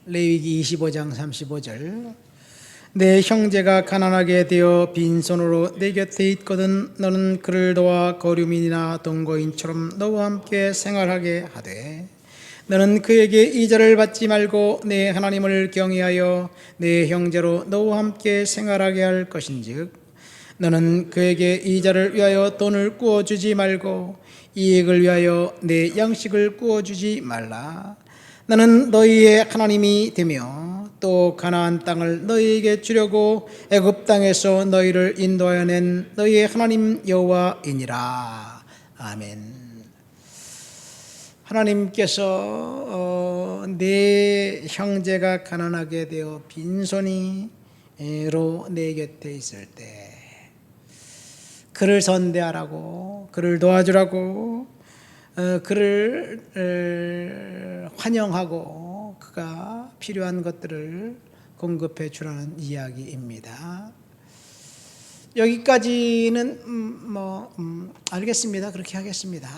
레위기 25장 35절. 내 형제가 가난하게 되어 빈손으로 내 곁에 있거든 너는 그를 도와 거류민이나 동거인처럼 너와 함께 생활하게 하되 너는 그에게 이자를 받지 말고 내 하나님을 경외하여 내 형제로 너와 함께 생활하게 할 것인즉 너는 그에게 이자를 위하여 돈을 구워주지 말고 이익을 위하여 내 양식을 구워주지 말라. 나는 너희의 하나님이 되며 또 가나안 땅을 너희에게 주려고 애굽 땅에서 너희를 인도하여 낸 너희의 하나님 여호와이니라. 아멘. 하나님께서 내 형제가 가난하게 되어 빈손이로 내 곁에 있을 때 그를 선대하라고, 그를 도와주라고, 그를 환영하고 그가 필요한 것들을 공급해 주라는 이야기입니다. 여기까지는 알겠습니다. 그렇게 하겠습니다.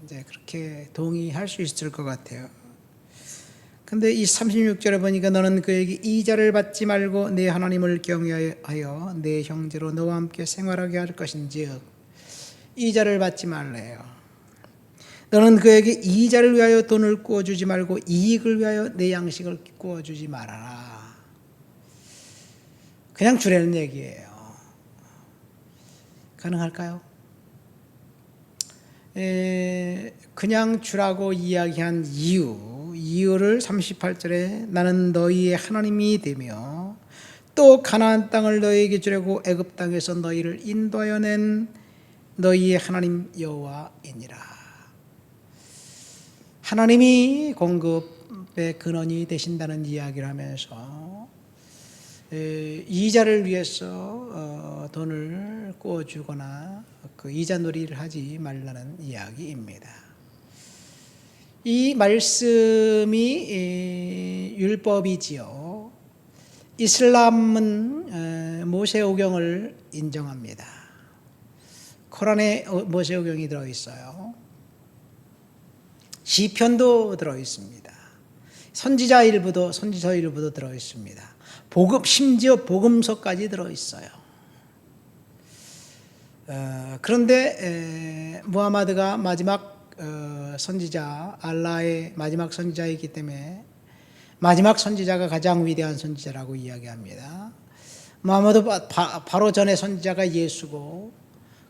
이제 그렇게 동의할 수 있을 것 같아요. 근데 이 36절에 보니까 너는 그에게 이자를 받지 말고 내 하나님을 경외하여 내 형제로 너와 함께 생활하게 할 것인즉 이자를 받지 말래요. 너는 그에게 이자를 위하여 돈을 구워주지 말고 이익을 위하여 내 양식을 구워주지 말아라. 그냥 주라는 얘기예요. 가능할까요? 그냥 주라고 이야기한 이유를 38절에 나는 너희의 하나님이 되며 또 가나안 땅을 너희에게 주려고 애굽 땅에서 너희를 인도하여 낸 너희의 하나님 여호와이니라. 하나님이 공급의 근원이 되신다는 이야기를 하면서 이자를 위해서 돈을 구워주거나 그 이자놀이를 하지 말라는 이야기입니다. 이 말씀이 율법이지요. 이슬람은 모세오경을 인정합니다. 코란에 모세오경이 들어있어요. 시편도 들어있습니다. 선지서 일부도 들어있습니다. 심지어 복음서까지 들어있어요. 그런데 무하마드가 마지막 선지자, 알라의 마지막 선지자이기 때문에 마지막 선지자가 가장 위대한 선지자라고 이야기합니다. 무하마드 바로 전에 선지자가 예수고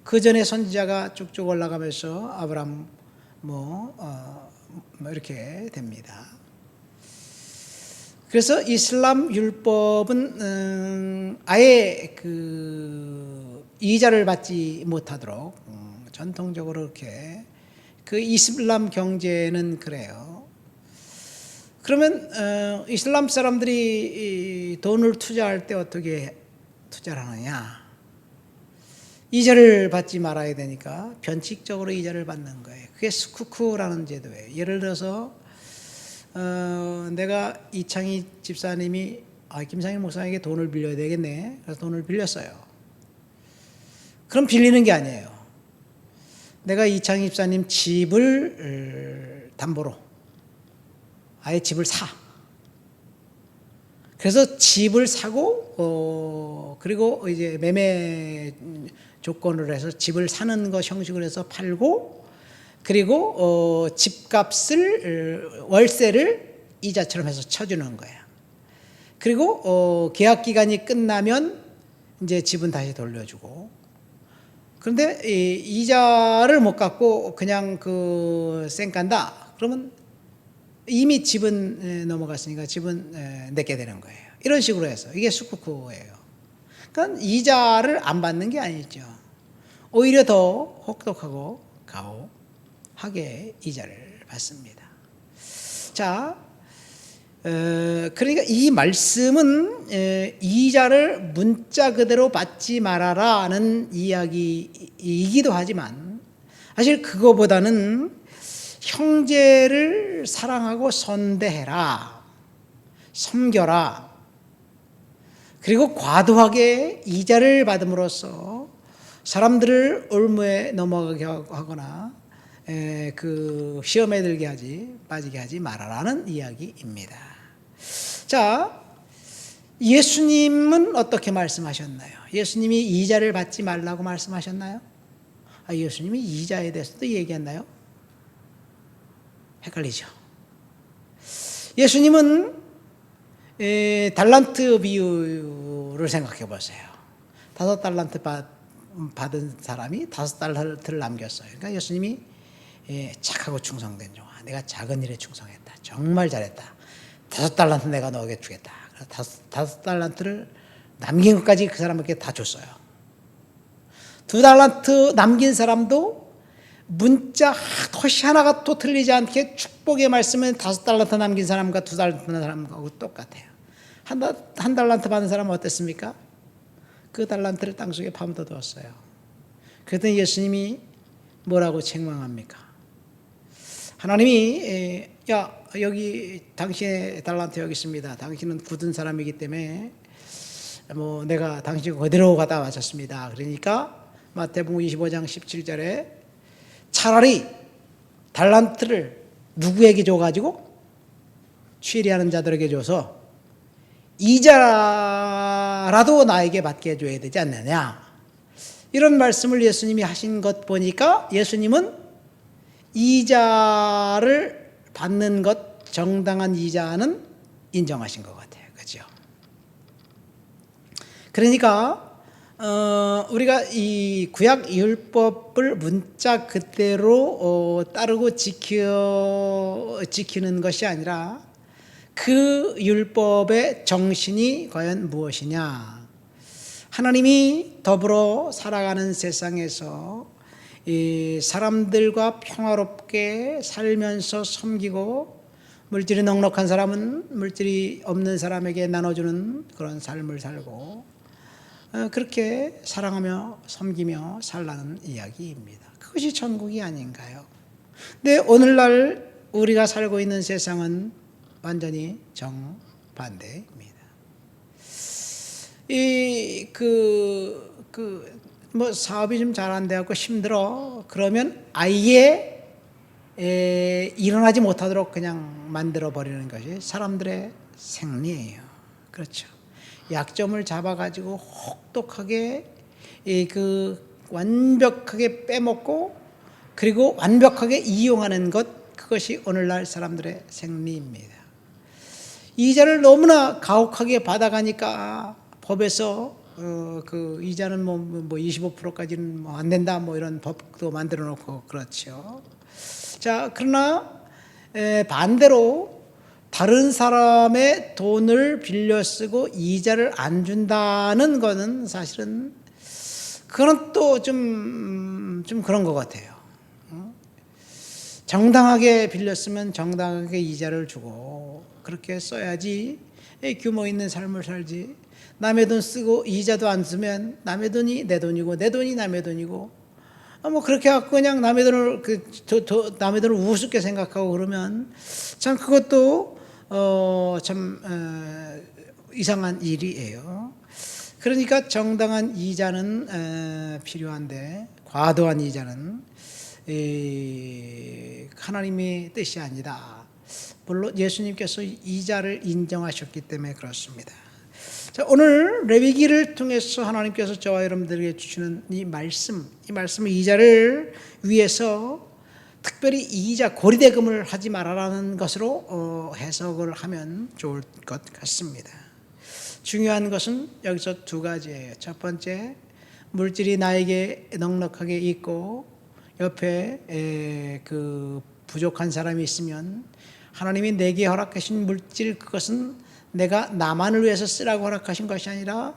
그 전에 선지자가 쭉쭉 올라가면서 아브람 이렇게 됩니다. 그래서 이슬람 율법은 아예 그 이자를 받지 못하도록 전통적으로 이렇게 그 이슬람 경제는 그래요. 그러면 이슬람 사람들이 돈을 투자할 때 어떻게 투자를 하느냐? 이자를 받지 말아야 되니까 변칙적으로 이자를 받는 거예요. 그게 스쿠쿠라는 제도예요. 예를 들어서 내가 이창희 집사님이 김상일 목사님에게 돈을 빌려야 되겠네. 그래서 돈을 빌렸어요. 그럼 빌리는 게 아니에요. 내가 이창희 집사님 집을 담보로 아예 집을 사. 그래서 집을 사고 그리고 이제 매매 조건으로 해서 집을 사는 거 형식으로 해서 팔고 그리고 집값을 월세를 이자처럼 해서 쳐주는 거예요. 그리고 계약 기간이 끝나면 이제 집은 다시 돌려주고. 그런데 이자를 못 갚고 그냥 쌩간다. 그러면 이미 집은 넘어갔으니까 집은 내게 되는 거예요. 이런 식으로 해서 이게 스쿠쿠예요. 그러니까 이자를 안 받는 게 아니죠. 오히려 더 혹독하고 가혹하게 이자를 받습니다. 자, 그러니까 이 말씀은 이자를 문자 그대로 받지 말아라는 이야기이기도 하지만 사실 그거보다는 형제를 사랑하고 선대해라, 섬겨라, 그리고 과도하게 이자를 받음으로써 사람들을 올무에 넘어가게 하거나 그 시험에 빠지게 하지 말아라는 이야기입니다. 자, 예수님은 어떻게 말씀하셨나요? 예수님이 이자를 받지 말라고 말씀하셨나요? 예수님이 이자에 대해서도 얘기했나요? 헷갈리죠. 예수님은 달란트 비유를 생각해 보세요. 5달란트 받은 사람이 5달란트를 남겼어요. 그러니까 예수님이 착하고 충성된 종아, 내가 작은 일에 충성했다, 정말 잘했다, 5달란트 내가 너에게 주겠다. 그래서 5달란트를 남긴 것까지 그 사람에게 다 줬어요. 2달란트 남긴 사람도 문자 토시 하나가 또 틀리지 않게 축복의 말씀은 5달란트 남긴 사람과 2달란트 받은 사람하고 똑같아요. 한 달란트 받은 사람은 어땠습니까? 그 달란트를 땅속에 파묻어 두었어요. 그랬더니 예수님이 뭐라고 책망합니까? 하나님이 야, 여기 당신의 달란트 여기 있습니다. 당신은 굳은 사람이기 때문에 뭐 내가 당신 그대로 갖다 바쳤습니다. 그러니까 마태복음 25장 17절에 차라리 달란트를 누구에게 줘가지고 취리하는 자들에게 줘서 이자라도 나에게 받게 해줘야 되지 않느냐, 이런 말씀을 예수님이 하신 것 보니까 예수님은 이자를 받는 것, 정당한 이자는 인정하신 것 같아요. 그렇죠? 그러니까 우리가 이 구약 율법을 문자 그대로 따르고 지키는 것이 아니라 그 율법의 정신이 과연 무엇이냐, 하나님이 더불어 살아가는 세상에서 이 사람들과 평화롭게 살면서 섬기고, 물질이 넉넉한 사람은 물질이 없는 사람에게 나눠주는 그런 삶을 살고, 그렇게 사랑하며 섬기며 살라는 이야기입니다. 그것이 천국이 아닌가요? 근데 오늘날 우리가 살고 있는 세상은 완전히 정반대입니다. 뭐 사업이 좀 잘 안 되고 힘들어, 그러면 아예 일어나지 못하도록 그냥 만들어 버리는 것이 사람들의 생리예요. 그렇죠. 약점을 잡아가지고 혹독하게 완벽하게 빼먹고 그리고 완벽하게 이용하는 것, 그것이 오늘날 사람들의 생리입니다. 이자를 너무나 가혹하게 받아가니까 법에서 그 이자는 뭐 25%까지는 뭐 안 된다, 뭐 이런 법도 만들어 놓고 그렇죠. 자, 그러나 반대로 다른 사람의 돈을 빌려 쓰고 이자를 안 준다는 거는 사실은 그건 또 좀 그런 것 같아요. 정당하게 빌렸으면 정당하게 이자를 주고 그렇게 써야지 규모 있는 삶을 살지, 남의 돈 쓰고 이자도 안 쓰면 남의 돈이 내 돈이고 내 돈이 남의 돈이고 뭐 그렇게 갖고 그냥 남의 돈을 우습게 생각하고 그러면 참 그것도 이상한 일이에요. 그러니까 정당한 이자는 필요한데 과도한 이자는 하나님의 뜻이 아니다. 물론 예수님께서 이자를 인정하셨기 때문에 그렇습니다. 자, 오늘 레위기를 통해서 하나님께서 저와 여러분들에게 주시는 이 말씀의 이자를 위해서 특별히 이자 고리대금을 하지 말아라는 것으로 해석을 하면 좋을 것 같습니다. 중요한 것은 여기서 두 가지예요. 첫 번째, 물질이 나에게 넉넉하게 있고 옆에 그 부족한 사람이 있으면 하나님이 내게 허락하신 물질, 그것은 내가 나만을 위해서 쓰라고 허락하신 것이 아니라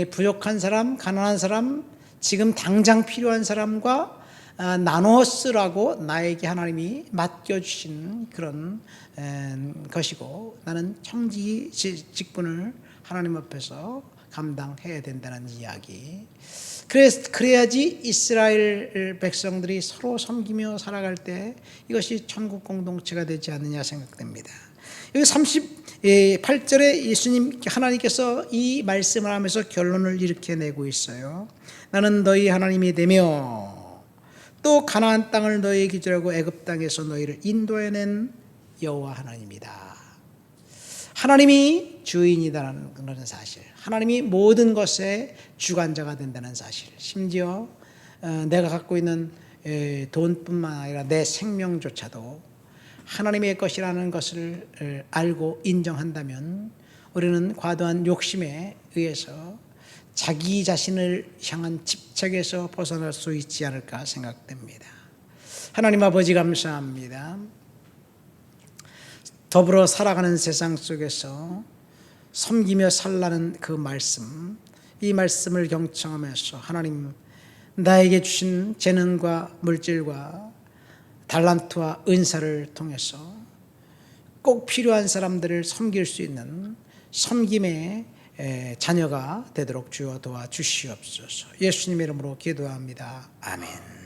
부족한 사람, 가난한 사람, 지금 당장 필요한 사람과 나눠 쓰라고 나에게 하나님이 맡겨주신 그런 것이고, 나는 청지 직분을 하나님 앞에서 감당해야 된다는 이야기. 그래야지 이스라엘 백성들이 서로 섬기며 살아갈 때 이것이 천국 공동체가 되지 않느냐 생각됩니다. 여기 38절에 예수님 하나님께서 이 말씀을 하면서 결론을 이렇게 내고 있어요. 나는 너희 하나님이 되며 또 가나안 땅을 너희의 기준하고 애굽 땅에서 너희를 인도해낸 여호와 하나님이다. 하나님이 주인이다라는 그런 사실, 하나님이 모든 것의 주관자가 된다는 사실, 심지어 내가 갖고 있는 돈뿐만 아니라 내 생명조차도 하나님의 것이라는 것을 알고 인정한다면 우리는 과도한 욕심에 의해서 자기 자신을 향한 집착에서 벗어날 수 있지 않을까 생각됩니다. 하나님 아버지 감사합니다. 더불어 살아가는 세상 속에서 섬기며 살라는 그 말씀, 이 말씀을 경청하면서 하나님, 나에게 주신 재능과 물질과 달란트와 은사를 통해서 꼭 필요한 사람들을 섬길 수 있는 섬김의 자녀가 되도록 주여 도와주시옵소서. 예수님의 이름으로 기도합니다. 아멘.